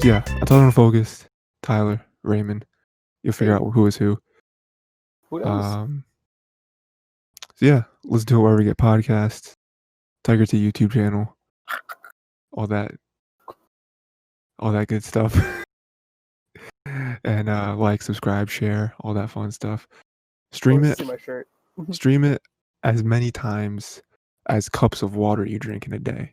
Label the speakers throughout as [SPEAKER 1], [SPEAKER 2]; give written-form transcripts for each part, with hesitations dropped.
[SPEAKER 1] Yeah, untitled, unfocused, Tyler, Raymond. You'll figure
[SPEAKER 2] Hey.
[SPEAKER 1] out who is who.
[SPEAKER 2] Who knows?
[SPEAKER 1] So yeah, let's do it wherever we get podcasts. Tiger T YouTube channel, all that good stuff. And like, subscribe, share, all that fun stuff. Stream it.
[SPEAKER 2] See my shirt.
[SPEAKER 1] Stream it as many times as cups of water you drink in a day.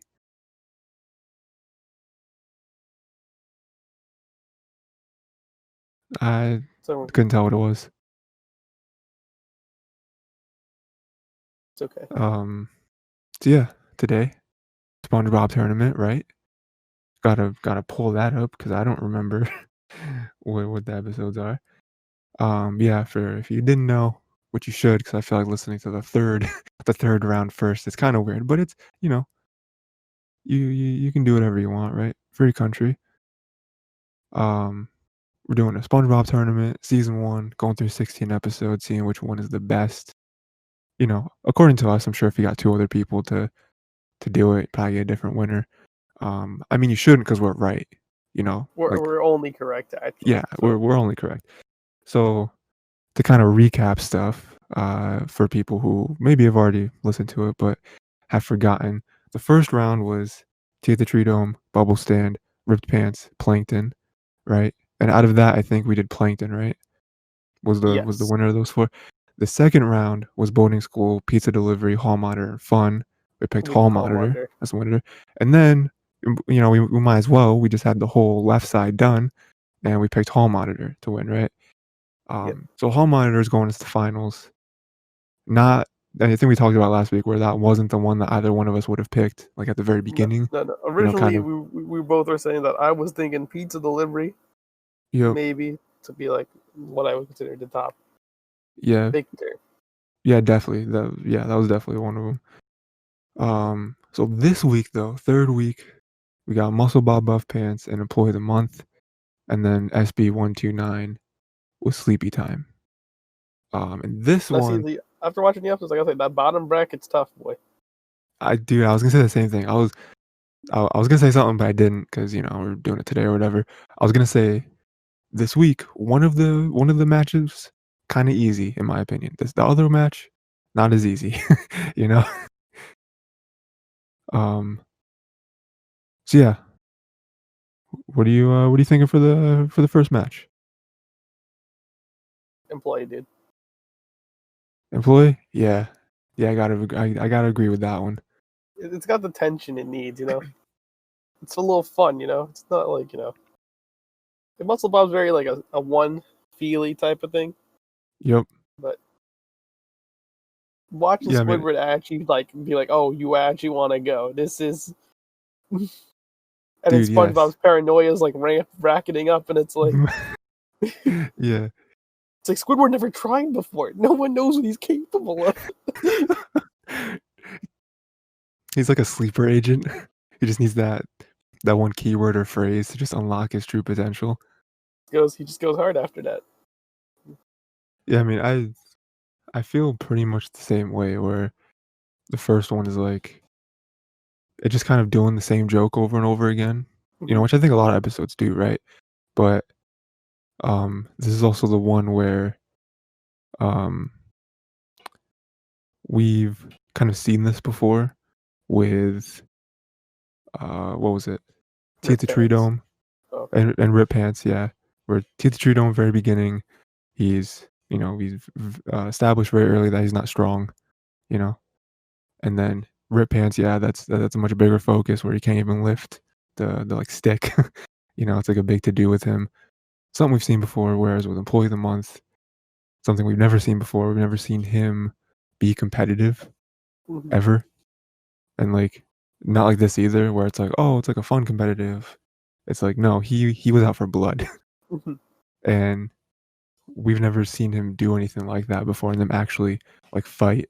[SPEAKER 1] I
[SPEAKER 2] So
[SPEAKER 1] couldn't tell what it was.
[SPEAKER 2] it's okay.
[SPEAKER 1] So yeah, today, Spongebob tournament, right? Gotta pull that up because I don't remember what the episodes are. Yeah, for if you didn't know, which you should, because I feel like listening to the third round first, it's kind of weird, but it's, you can do whatever you want, right? Free country. We're doing a SpongeBob tournament, season 1, going through 16 episodes, seeing which one is the best. According to us, I'm sure if you got 2 other people to do it, probably get a different winner. I mean, you shouldn't because we're right.
[SPEAKER 2] We're only correct actually.
[SPEAKER 1] Yeah, so. we're only correct. So to kind of recap stuff for people who maybe have already listened to it but have forgotten, the first round was Tea at the Tree Dome, Bubble Stand, Ripped Pants, Plankton, right? And out of that, I think we did Plankton, right? Was the winner of those 4. The second round was Boating School, Pizza Delivery, Hall Monitor, and Fun. We picked Hall Monitor as the winner. And then, we might as well. We just had the whole left side done, and we picked Hall Monitor to win, right? So Hall Monitor is going into the finals. Not anything we talked about last week, where that wasn't the one that either one of us would have picked, like at the very beginning.
[SPEAKER 2] No. Originally, we both were saying that I was thinking Pizza Delivery, maybe to be like what I would consider the top.
[SPEAKER 1] Yeah.
[SPEAKER 2] Victor.
[SPEAKER 1] Yeah, definitely. That was definitely one of them. So this week though, third week, we got Muscle Bob Buff Pants and Employee of the Month, and then SB129 with Sleepy Time. And this one,
[SPEAKER 2] after watching the episodes, like I said, that bottom bracket's tough, boy.
[SPEAKER 1] I was gonna say the same thing. I was gonna say something, but I didn't because we're doing it today or whatever. I was gonna say this week one of the matches kind of easy in my opinion. The other match not as easy, So yeah, what are you thinking for the first match?
[SPEAKER 2] Employee, dude.
[SPEAKER 1] Employee? Yeah. I gotta agree with that one.
[SPEAKER 2] It's got the tension it needs, It's a little fun, It's not like, Muscle Bob's very like a one feely type of thing.
[SPEAKER 1] Yep.
[SPEAKER 2] But watching Squidward actually be like, oh, you actually want to go. This is and then SpongeBob's paranoia is like racketing up, and it's like
[SPEAKER 1] yeah.
[SPEAKER 2] It's like Squidward never tried before. No one knows what he's capable of.
[SPEAKER 1] He's like a sleeper agent. He just needs that one keyword or phrase to just unlock his true potential.
[SPEAKER 2] He just goes hard after that.
[SPEAKER 1] Yeah, I mean, I feel pretty much the same way, where the first one is like it's just kind of doing the same joke over and over again, which I think a lot of episodes do, right? But this is also the one where we've kind of seen this before with what was it? Tea at the Tree Dome and Rip Pants, yeah. Where Tea at the Tree Dome, very beginning, he's established very early that he's not strong, and then Rip Pants, yeah, that's a much bigger focus where he can't even lift the like stick. It's like a big to do with him. Something we've seen before, whereas with Employee of the Month, something we've never seen before. We've never seen him be competitive ever. And like not like this either, where it's like, oh, it's like a fun competitive. It's like, no, he was out for blood. And we've never seen him do anything like that before, and them actually like fight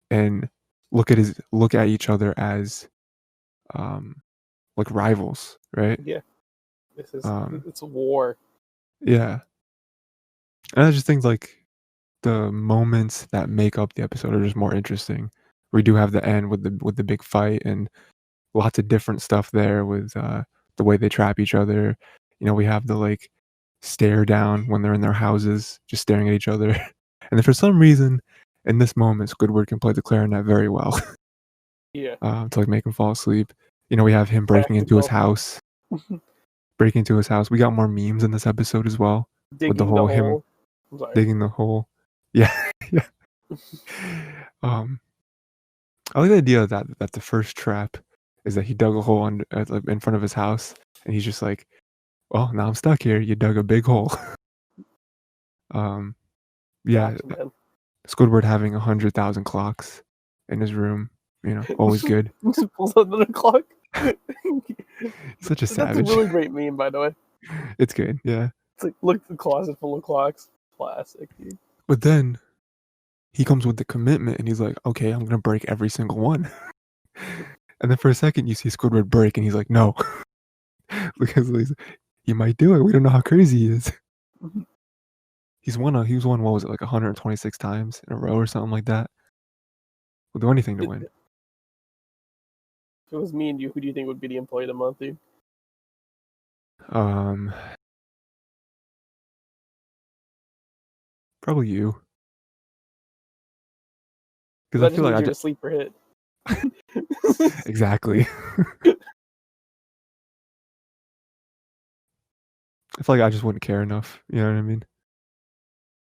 [SPEAKER 1] and look at each other as like rivals, right?
[SPEAKER 2] Yeah. This is it's a war.
[SPEAKER 1] Yeah. And I just think like the moments that make up the episode are just more interesting. We do have the end with the big fight and lots of different stuff there with the way they trap each other. We have the like stare down when they're in their houses, just staring at each other. And then for some reason, in this moment, Squidward can play the clarinet very well
[SPEAKER 2] Yeah.
[SPEAKER 1] to like make him fall asleep. We have him breaking into his
[SPEAKER 2] Practical.
[SPEAKER 1] house. Breaking into his house. We got more memes in this episode as well with the
[SPEAKER 2] Digging the
[SPEAKER 1] whole him
[SPEAKER 2] hole. I'm sorry.
[SPEAKER 1] digging the hole. Yeah, yeah. Um, I like the idea that the first trap is that he dug a hole like, in front of his house, and he's just like, "Well, now I'm stuck here. You dug a big hole." Yeah,
[SPEAKER 2] Gotcha, man.
[SPEAKER 1] Squidward having 100,000 clocks in his room, always good.
[SPEAKER 2] Just pulls out another clock.
[SPEAKER 1] Such a
[SPEAKER 2] That's a
[SPEAKER 1] savage.
[SPEAKER 2] really great meme, by the way.
[SPEAKER 1] It's good, yeah.
[SPEAKER 2] It's like, look, the closet full of clocks. Classic, dude.
[SPEAKER 1] But then he comes with the commitment, and he's like, "Okay, I'm gonna break every single one." And then for a second, you see Squidward break, and he's like, "No," because he might do it. We don't know how crazy he is. He was won, what was it, like 126 times in a row or something like that? We'll do anything to win.
[SPEAKER 2] If it was me and you, who do you think would be the employee of the month, dude?
[SPEAKER 1] Probably you. Because
[SPEAKER 2] That
[SPEAKER 1] I
[SPEAKER 2] just
[SPEAKER 1] feel like
[SPEAKER 2] means you're the sleeper hit.
[SPEAKER 1] exactly. I feel like I just wouldn't care enough. You know what I mean?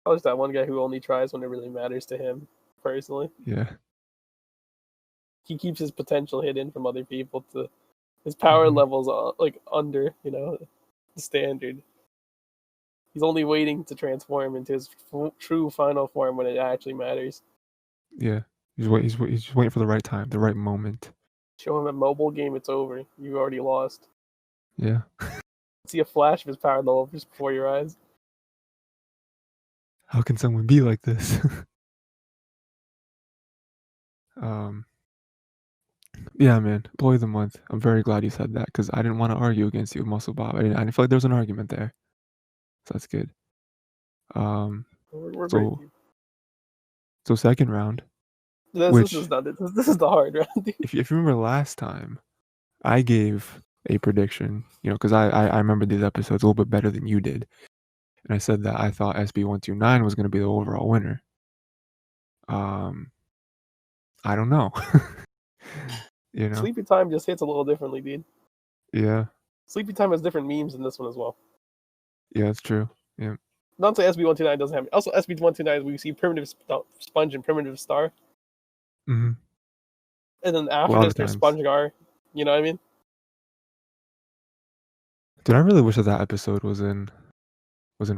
[SPEAKER 2] I was that one guy who only tries when it really matters to him, personally.
[SPEAKER 1] Yeah.
[SPEAKER 2] He keeps his potential hidden from other people. His power levels are like under, the standard. He's only waiting to transform into his true final form when it actually matters.
[SPEAKER 1] Yeah. He's just waiting for the right time, the right moment.
[SPEAKER 2] Show him a mobile game, it's over. You already lost.
[SPEAKER 1] Yeah.
[SPEAKER 2] See a flash of his power level just before your eyes.
[SPEAKER 1] How can someone be like this? Yeah, man. Employee of the month. I'm very glad you said that because I didn't want to argue against you, Muscle Bob. I didn't feel like there was an argument there. So that's good.
[SPEAKER 2] We're very
[SPEAKER 1] So
[SPEAKER 2] deep.
[SPEAKER 1] so second round,
[SPEAKER 2] This is not it. This is the hard round.
[SPEAKER 1] if you remember last time, I gave a prediction, because I remember these episodes a little bit better than you did. And I said that I thought SB129 was going to be the overall winner. I don't know.
[SPEAKER 2] Sleepy Time just hits a little differently, dude.
[SPEAKER 1] Yeah.
[SPEAKER 2] Sleepy Time has different memes in this one as well.
[SPEAKER 1] Yeah, that's true. Yeah.
[SPEAKER 2] Not to SB129 doesn't have. Also, SB129 we see primitive sponge and primitive star.
[SPEAKER 1] Mm-hmm.
[SPEAKER 2] And then after this, there's Spongegar. You know what I mean?
[SPEAKER 1] Dude, I really wish that episode was in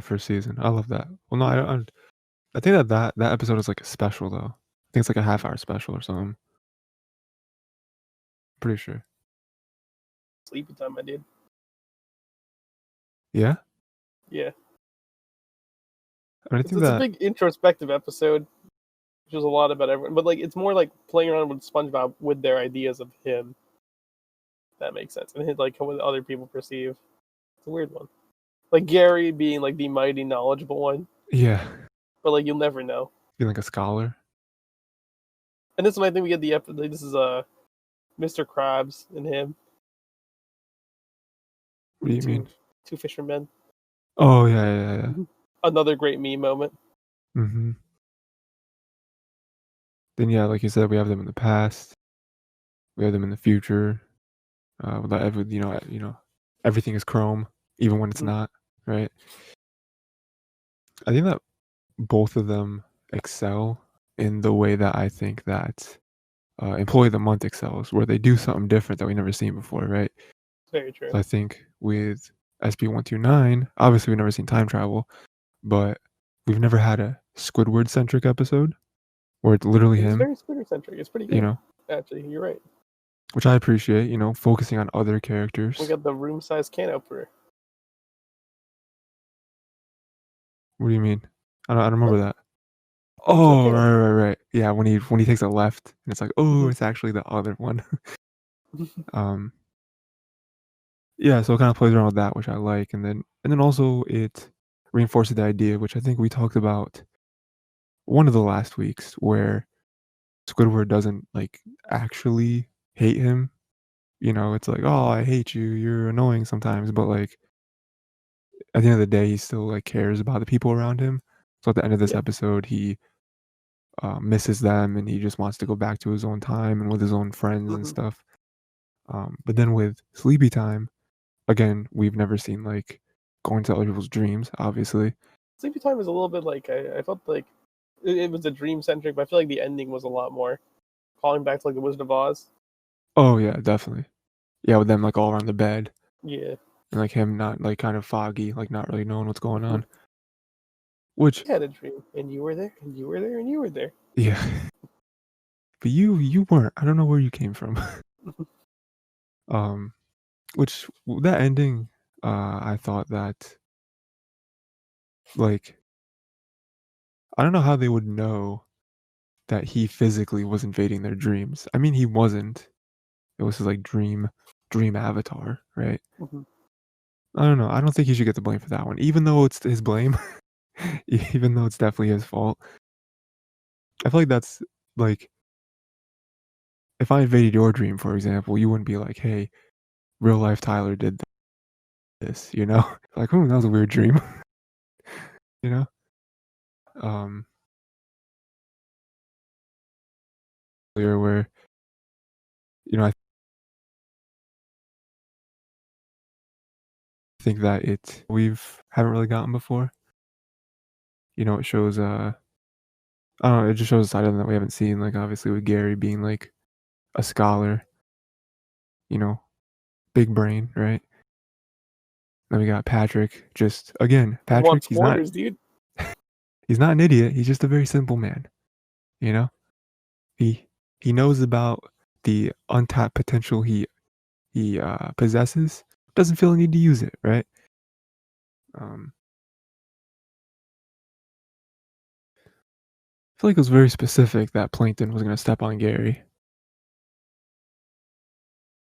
[SPEAKER 1] first season. I love that. Well, no, I think that episode is like a special though. I think it's like a half-hour special or something. Pretty sure.
[SPEAKER 2] Sleepy Time, I did.
[SPEAKER 1] Yeah.
[SPEAKER 2] Yeah.
[SPEAKER 1] I mean,
[SPEAKER 2] It's a big introspective episode, which is a lot about everyone. But like, it's more like playing around with SpongeBob with their ideas of him. That makes sense, and like what other people perceive. It's a weird one. Like Gary being like the mighty knowledgeable one.
[SPEAKER 1] Yeah.
[SPEAKER 2] But like you'll never know.
[SPEAKER 1] Being like a scholar.
[SPEAKER 2] And this one I think we get the episode. This is Mr. Krabs and him.
[SPEAKER 1] What do you mean?
[SPEAKER 2] Two fishermen.
[SPEAKER 1] Oh yeah.
[SPEAKER 2] Another great meme moment.
[SPEAKER 1] Mm-hmm. Then yeah, like you said, we have them in the past. We have them in the future. Everything is chrome, even when it's not, right? I think that both of them excel in the way that I think that Employee of the Month excels, where they do something different that we've never seen before, right?
[SPEAKER 2] Very true.
[SPEAKER 1] So I think with SB129, obviously we've never seen time travel, but we've never had a Squidward-centric episode where it's literally him.
[SPEAKER 2] It's very Squidward-centric. It's pretty good. Actually, you're right.
[SPEAKER 1] Which I appreciate, focusing on other characters.
[SPEAKER 2] We got the room-sized can opener.
[SPEAKER 1] What do you mean? I don't remember that. Oh, right. Yeah, when he takes a left, and it's like, oh, it's actually the other one. Yeah, so it kind of plays around with that, which I like, and then also it reinforces the idea, which I think we talked about one of the last weeks, where Squidward doesn't like actually hate him. It's like, oh, I hate you, you're annoying sometimes, but like at the end of the day, he still like cares about the people around him. So at the end of this
[SPEAKER 2] Yeah.
[SPEAKER 1] episode, he misses them and he just wants to go back to his own time and with his own friends and
[SPEAKER 2] Hmm.
[SPEAKER 1] stuff. But then with Sleepy Time, again, we've never seen like going to other people's dreams, obviously.
[SPEAKER 2] Sleepy Time was a little bit like I felt like it was a dream centric, but I feel like the ending was a lot more calling back to like the Wizard of Oz.
[SPEAKER 1] Oh yeah, definitely. Yeah, with them like all around the bed
[SPEAKER 2] Yeah.
[SPEAKER 1] and like him not like kind of foggy, like not really knowing what's going
[SPEAKER 2] Hmm.
[SPEAKER 1] on. Which
[SPEAKER 2] I had a dream, and you were there, and you were there, and you were there.
[SPEAKER 1] yeah, but you weren't. I don't know where you came from. um, which that ending, I thought that like I don't know how they would know that he physically was invading their dreams. I mean, he wasn't. It was his like dream avatar, right?
[SPEAKER 2] Hmm.
[SPEAKER 1] I don't know. I don't think he should get the blame for that one, even though it's his blame. Even though it's definitely his fault. I feel like that's like if I invaded your dream, for example, you wouldn't be like, "Hey, real life Tyler did this," you know? Like, "Hmm, that was a weird dream," you know? Um, where I think that we've haven't really gotten before. It shows I don't know, it just shows a side of them that we haven't seen, like obviously with Gary being like a scholar, you know, big brain, right? Then we got Patrick, just again,
[SPEAKER 2] He
[SPEAKER 1] Patrick,
[SPEAKER 2] wants quarters, dude.
[SPEAKER 1] he's not an idiot, he's just a very simple man, you know? He he knows about the untapped potential he possesses, doesn't feel a need to use it, right? Um, I feel like it was very specific that Plankton was gonna step on Gary.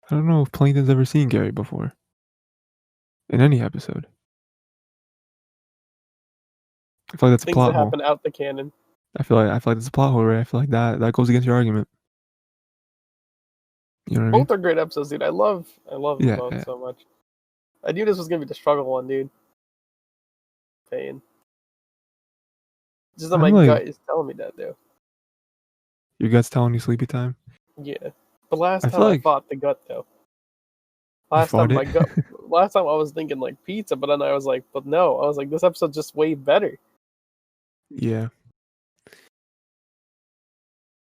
[SPEAKER 1] I don't know if Plankton's ever seen Gary before in any episode. I feel like that's a
[SPEAKER 2] Things that
[SPEAKER 1] plot hole.
[SPEAKER 2] happen out the canon.
[SPEAKER 1] I feel like that's a plot hole, right? I feel like that goes against your argument. You know what I mean?
[SPEAKER 2] Both are great episodes, dude. I love them
[SPEAKER 1] Yeah,
[SPEAKER 2] both
[SPEAKER 1] yeah.
[SPEAKER 2] so much. I knew this was gonna be the struggle one, dude. Pain. Just that
[SPEAKER 1] I'm
[SPEAKER 2] my
[SPEAKER 1] like,
[SPEAKER 2] gut is telling me that, though.
[SPEAKER 1] your gut's telling you sleepy time.
[SPEAKER 2] Yeah. But last
[SPEAKER 1] I
[SPEAKER 2] time
[SPEAKER 1] feel
[SPEAKER 2] I
[SPEAKER 1] like
[SPEAKER 2] fought the gut, though.
[SPEAKER 1] you
[SPEAKER 2] Last
[SPEAKER 1] fought
[SPEAKER 2] time
[SPEAKER 1] it.
[SPEAKER 2] my gut. Last time I was thinking like pizza, but then I was like, but no. I was like, this episode's just way better.
[SPEAKER 1] Yeah.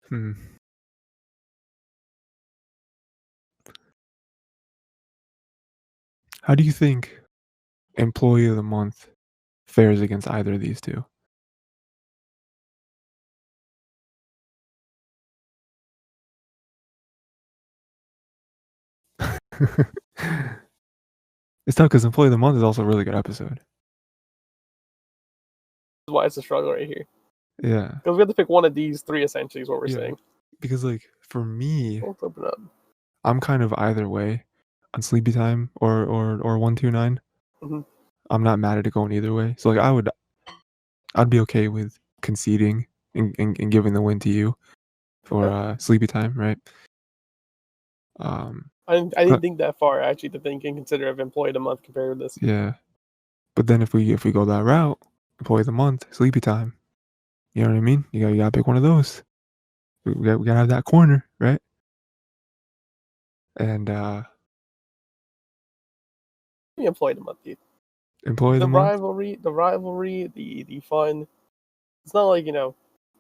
[SPEAKER 1] Hmm. How do you think Employee of the Month fares against either of these two? It's tough because Employee of the Month is also a really good episode.
[SPEAKER 2] That's why it's a struggle right here.
[SPEAKER 1] Yeah.
[SPEAKER 2] Because we have to pick one of these three, essentially, is what we're
[SPEAKER 1] Yeah.
[SPEAKER 2] saying.
[SPEAKER 1] Because like for me,
[SPEAKER 2] Let's open up.
[SPEAKER 1] I'm kind of either way on Sleepy Time or 129.
[SPEAKER 2] Mm-hmm.
[SPEAKER 1] I'm not mad at it going either way. So like I'd be okay with conceding and giving the win to you for
[SPEAKER 2] Okay.
[SPEAKER 1] Sleepy Time, right? Um
[SPEAKER 2] I didn't
[SPEAKER 1] but
[SPEAKER 2] think that far, actually, to think and consider of employee of the month compared to this.
[SPEAKER 1] yeah. But then if we go that route, Employee of the Month, Sleepy Time, you know what I mean? You gotta pick one of those. We gotta have that corner, right? And
[SPEAKER 2] The employee of the month, dude.
[SPEAKER 1] Employee of the
[SPEAKER 2] The
[SPEAKER 1] Month,
[SPEAKER 2] rivalry, the fun. It's not like, it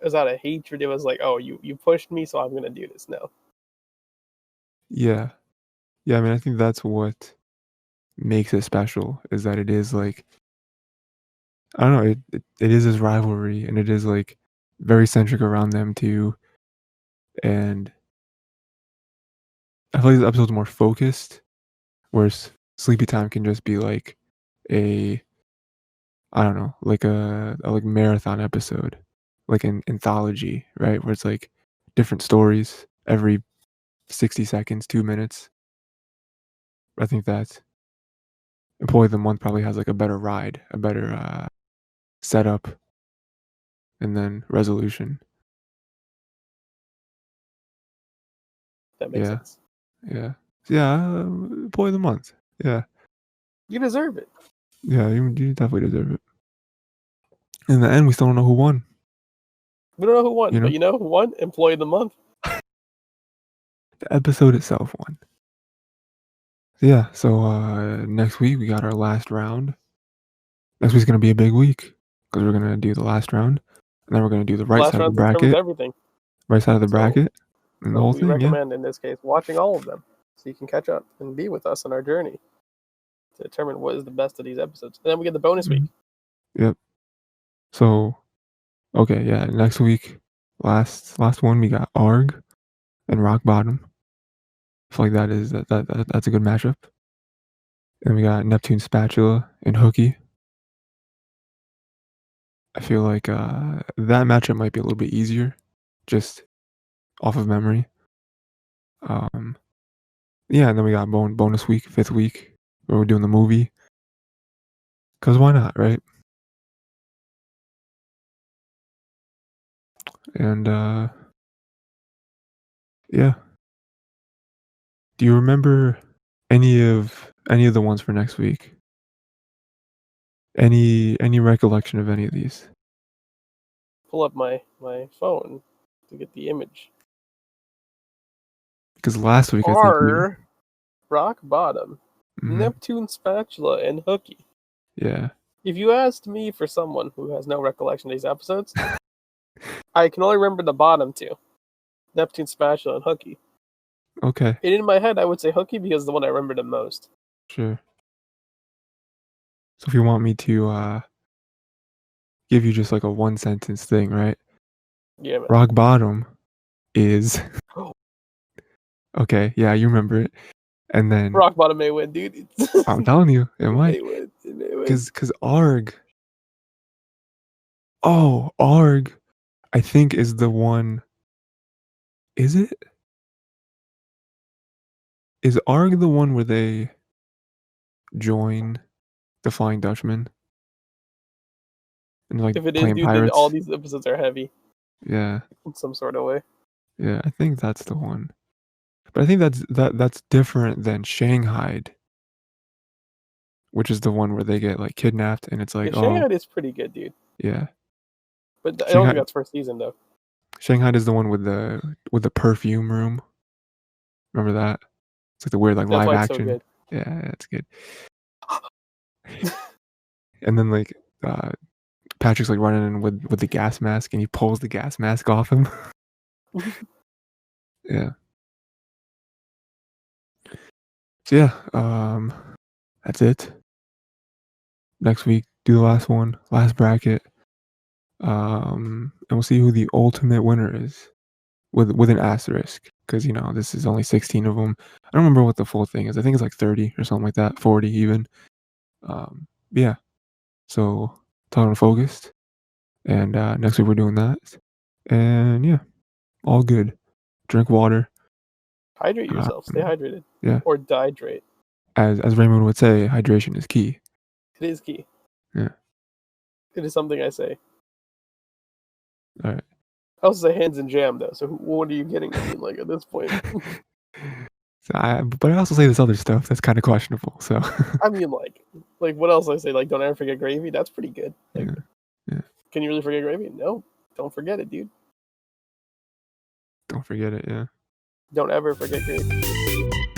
[SPEAKER 2] was out of hatred. It was like, oh, you pushed me, so I'm gonna do this now.
[SPEAKER 1] yeah. Yeah, I mean I think that's what makes it special is that it is like I don't know, it is his rivalry and it is like very centric around them too. And I feel like this episode's more focused, whereas Sleepy Time can just be like a I don't know, like a like marathon episode, like an anthology, right? Where it's like different stories every 60 seconds, 2 minutes. I think that Employee of the Month probably has like a better ride, a better setup, and then resolution.
[SPEAKER 2] That makes
[SPEAKER 1] Yeah,
[SPEAKER 2] sense.
[SPEAKER 1] yeah, yeah. Employee of the Month. Yeah,
[SPEAKER 2] You deserve it.
[SPEAKER 1] Yeah, you definitely deserve it. In the end, we still don't know who won.
[SPEAKER 2] We don't know who won,
[SPEAKER 1] You know?
[SPEAKER 2] but you know who won? Employee of the month.
[SPEAKER 1] The episode itself won. So yeah, so next week we got our last round. Next week's gonna be a big week because we're gonna do the last round, and then we're gonna do the right
[SPEAKER 2] Last
[SPEAKER 1] side of the
[SPEAKER 2] round determines
[SPEAKER 1] bracket,
[SPEAKER 2] everything.
[SPEAKER 1] right side of the
[SPEAKER 2] So,
[SPEAKER 1] bracket, and the
[SPEAKER 2] so
[SPEAKER 1] whole
[SPEAKER 2] we
[SPEAKER 1] thing. Yeah.
[SPEAKER 2] recommend in this case watching all of them so you can catch up and be with us on our journey to determine what is the best of these episodes. And then we get the bonus week.
[SPEAKER 1] Yep. So, okay, yeah. Next week, last one, we got Arg and Rock Bottom. I feel like that's a good matchup. And we got Neptune Spatula and Hooky. I feel like that matchup might be a little bit easier, just off of memory. Yeah, and then we got bonus week, 5th week, where we're doing the movie. Cause why not, right? And yeah. Do you remember any of the ones for next week? Any recollection of any of these?
[SPEAKER 2] Pull up my phone to get the image.
[SPEAKER 1] Because last week I think we.
[SPEAKER 2] R, Rock Bottom,
[SPEAKER 1] Mhm,
[SPEAKER 2] Neptune Spatula, and Hooky.
[SPEAKER 1] yeah.
[SPEAKER 2] If you asked me for someone who has no recollection of these episodes, I can only remember the bottom two, Neptune Spatula and Hooky.
[SPEAKER 1] Okay.
[SPEAKER 2] And in my head, I would say Hooky because it's the one I remember the most.
[SPEAKER 1] Sure. So if you want me to give you just like a one sentence thing, right?
[SPEAKER 2] Yeah, man.
[SPEAKER 1] Rock bottom is okay. Yeah, you remember it. And then
[SPEAKER 2] Rock Bottom may win, dude.
[SPEAKER 1] I'm telling you, it
[SPEAKER 2] It
[SPEAKER 1] might.
[SPEAKER 2] may win. It may win.
[SPEAKER 1] Because Arg. Oh, Arg. I think is the one. Is it? Is Arg the one where they join the Flying Dutchman and like
[SPEAKER 2] If it is,
[SPEAKER 1] playing
[SPEAKER 2] dude, then all
[SPEAKER 1] pirates?
[SPEAKER 2] these episodes are heavy
[SPEAKER 1] Yeah,
[SPEAKER 2] in some sort of way.
[SPEAKER 1] yeah. I think that's the one. But I think that's different than Shanghai, which is the one where they get like kidnapped and it's
[SPEAKER 2] Yeah,
[SPEAKER 1] like, oh,
[SPEAKER 2] Shanghai is pretty good, dude.
[SPEAKER 1] yeah.
[SPEAKER 2] But I don't think
[SPEAKER 1] Shanghai
[SPEAKER 2] that's first season, though.
[SPEAKER 1] Shanghai is the one with the perfume room. Remember that? It's like the weird like
[SPEAKER 2] That's
[SPEAKER 1] live
[SPEAKER 2] why it's so
[SPEAKER 1] action.
[SPEAKER 2] good.
[SPEAKER 1] Yeah, that's good. And then like Patrick's like running in with the gas mask and he pulls the gas mask off him. Yeah. So yeah, that's it. Next week, do the last one, last bracket. And we'll see who the ultimate winner is with an asterisk because you know this is only 16 of them. I don't remember what the full thing is. I think it's like 30 or something like that, 40 even. Yeah. So untitled, unfocused, and next week we're doing that. And yeah, all good. Drink water.
[SPEAKER 2] Hydrate yourself. Stay hydrated.
[SPEAKER 1] Yeah.
[SPEAKER 2] Or dehydrate.
[SPEAKER 1] As Raymond would say, hydration is key.
[SPEAKER 2] It is key.
[SPEAKER 1] Yeah.
[SPEAKER 2] It is something I say.
[SPEAKER 1] All right.
[SPEAKER 2] I also say hands and jam, though. So what are you getting at me like at this point?
[SPEAKER 1] But I also say this other stuff that's kind of questionable. So
[SPEAKER 2] I mean, like what else I say? Like, don't ever forget gravy. That's pretty good. Like,
[SPEAKER 1] yeah.
[SPEAKER 2] can you really forget gravy? No, don't forget it, dude.
[SPEAKER 1] Don't forget it. Yeah.
[SPEAKER 2] Don't ever forget gravy.